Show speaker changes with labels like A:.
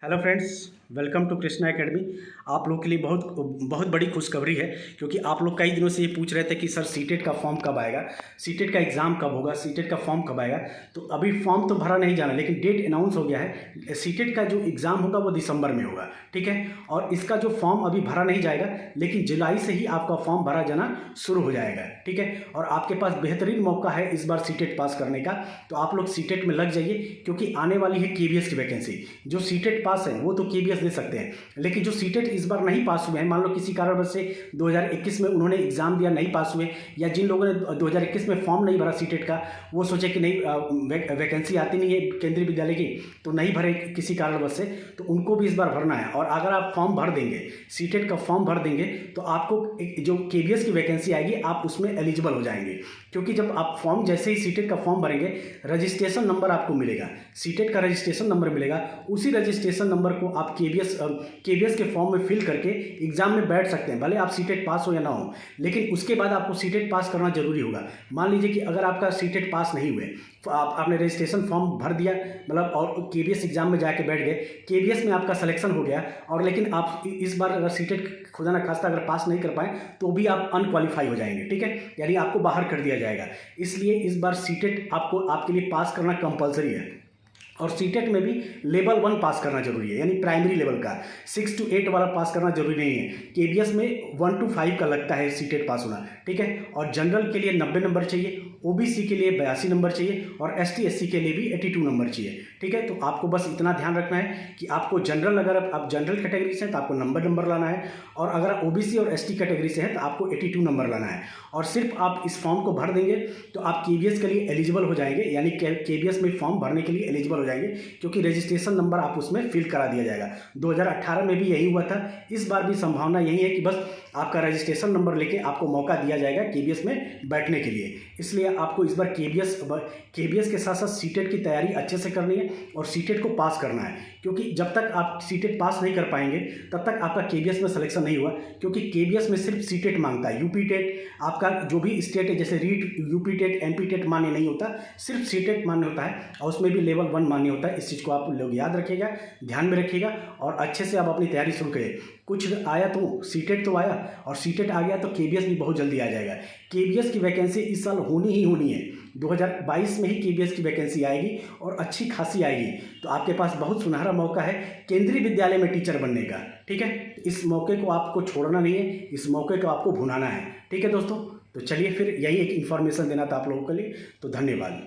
A: Hello friends, welcome to Krishna academy. आप लोग के लिए बहुत बहुत बड़ी खुशखबरी है, क्योंकि आप लोग कई दिनों से ये पूछ रहे थे कि सर सीटेट का फॉर्म कब आएगा, सीटेट का एग्ज़ाम कब होगा, सीटेट का फॉर्म कब आएगा। तो अभी फॉर्म तो भरा नहीं जाना, लेकिन डेट अनाउंस हो गया है। सीटेट का जो एग्ज़ाम होगा वो दिसंबर में होगा, ठीक है। और इसका जो फॉर्म अभी भरा नहीं जाएगा, लेकिन जुलाई से ही आपका फॉर्म भरा जाना शुरू हो जाएगा, ठीक है। और आपके पास बेहतरीन मौका है इस बार सीटेट पास करने का, तो आप लोग सीटेट में लग जाइए, क्योंकि आने वाली है केबीएस की वैकेंसी। जो सीटेट पास है वो तो केबीएस दे सकते हैं, लेकिन जो सीटेट इस बार नहीं पास हुए हैं, मान लो किसी कारणवश से 2021 में उन्होंने एग्जाम दिया, नहीं पास हुए, या जिन लोगों ने 2021 में फॉर्म नहीं भरा सीटेट का, वो सोचे कि नहीं वैकेंसी आती नहीं है केंद्रीय विद्यालय की, तो नहीं भरे किसी कारणवश से, तो उनको भी इस बार भरना है। और अगर आप फॉर्म भर देंगे, सीटेट का फॉर्म भर देंगे, तो आपको जो केबीएस की वैकेंसी आएगी आप उसमें एलिजिबल हो जाएंगे। क्योंकि जब आप फॉर्म जैसे ही सीटेट का फॉर्म भरेंगे, रजिस्ट्रेशन नंबर आपको मिलेगा, सीटेट का रजिस्ट्रेशन नंबर मिलेगा। उसी रजिस्ट्रेशन नंबर को आप केबीएस के फॉर्म में फिल करके एग्जाम में बैठ सकते हैं, भले आप सीटेट पास हो या ना हो, लेकिन उसके बाद आपको सीटेट पास करना जरूरी होगा। मान लीजिए कि अगर आपका सीटेट पास नहीं हुए, आपने रजिस्ट्रेशन फॉर्म भर दिया, मतलब और केबीएस एग्जाम में जाके बैठ गए, केबीएस में आपका सिलेक्शन हो गया, और लेकिन आप इस बार अगर सीटेट खुदा ना खास्ता अगर पास नहीं कर पाए, तो भी आप अनक्वालिफाई हो जाएंगे, ठीक है, यानी आपको बाहर कर दिया जाएगा। इसलिए इस बार सीटेट आपको आपके लिए पास करना कंपलसरी है। और सीटेट में भी लेवल 1 पास करना जरूरी है, यानी प्राइमरी लेवल का 6 to 8 वाला पास करना जरूरी नहीं है। केबीएस में 1 to 5 का लगता है सीटेट पास होना, ठीक है। और जनरल के लिए 90 नंबर चाहिए, ओबीसी के लिए 82 नंबर चाहिए, और एसटी एससी के लिए भी 82 नंबर चाहिए, ठीक है। तो आपको बस इतना ध्यान रखना है कि आपको जनरल, अगर आप जनरल कैटेगरी से हैं तो आपको नंबर लाना है, और अगर आप ओबीसी और एसटी कैटेगरी से हैं तो आपको 82 नंबर लाना है। और सिर्फ आप इस फॉर्म को भर देंगे तो आप केबीएस के लिए एलिजिबल हो जाएंगे, यानी केबीएस में फॉर्म भरने के लिए एलिजिबल हो जाएंगे, क्योंकि रजिस्ट्रेशन नंबर आप उसमें फिल करा दिया जाएगा। 2018 में भी यही हुआ था, इस बार भी संभावना यही है कि बस आपका रजिस्ट्रेशन नंबर लेके आपको मौका दिया जाएगा केबीएस में बैठने के लिए। इसलिए आपको इस बार केबीएस के साथ साथ सीटेट की तैयारी अच्छे से करनी है और सीटेट को पास करना है, क्योंकि जब तक आप सीटेट पास नहीं कर पाएंगे तब तक आपका केबीएस में सिलेक्शन नहीं हुआ। क्योंकि केबीएस में सिर्फ सीटेट मांगता है, यूपी टेट आपका जो भी स्टेट है, जैसे REET, UP TET, MP TET मान्य नहीं होता, सिर्फ सीटेट मान्य होता है, और उसमें भी लेवल 1 मान्य होता है। इस चीज़ को आप लोग याद रखिएगा, ध्यान में रखिएगा, और अच्छे से आप अपनी तैयारी शुरू करिए। कुछ आया तो सीटेट तो आया, और सीटेट आ गया तो केबीएस भी बहुत जल्दी आ जाएगा। केबीएस की वैकेंसी इस साल होनी ही होनी है, 2022 में ही केबीएस की वैकेंसी आएगी, और अच्छी खासी आएगी। तो आपके पास बहुत सुनहरा मौका है केंद्रीय विद्यालय में टीचर बनने का, ठीक है। इस मौके को आपको छोड़ना नहीं है, इस मौके को आपको भुनाना है, ठीक है दोस्तों। तो चलिए, फिर यही एक इन्फॉर्मेशन देना था आप लोगों के लिए, तो धन्यवाद।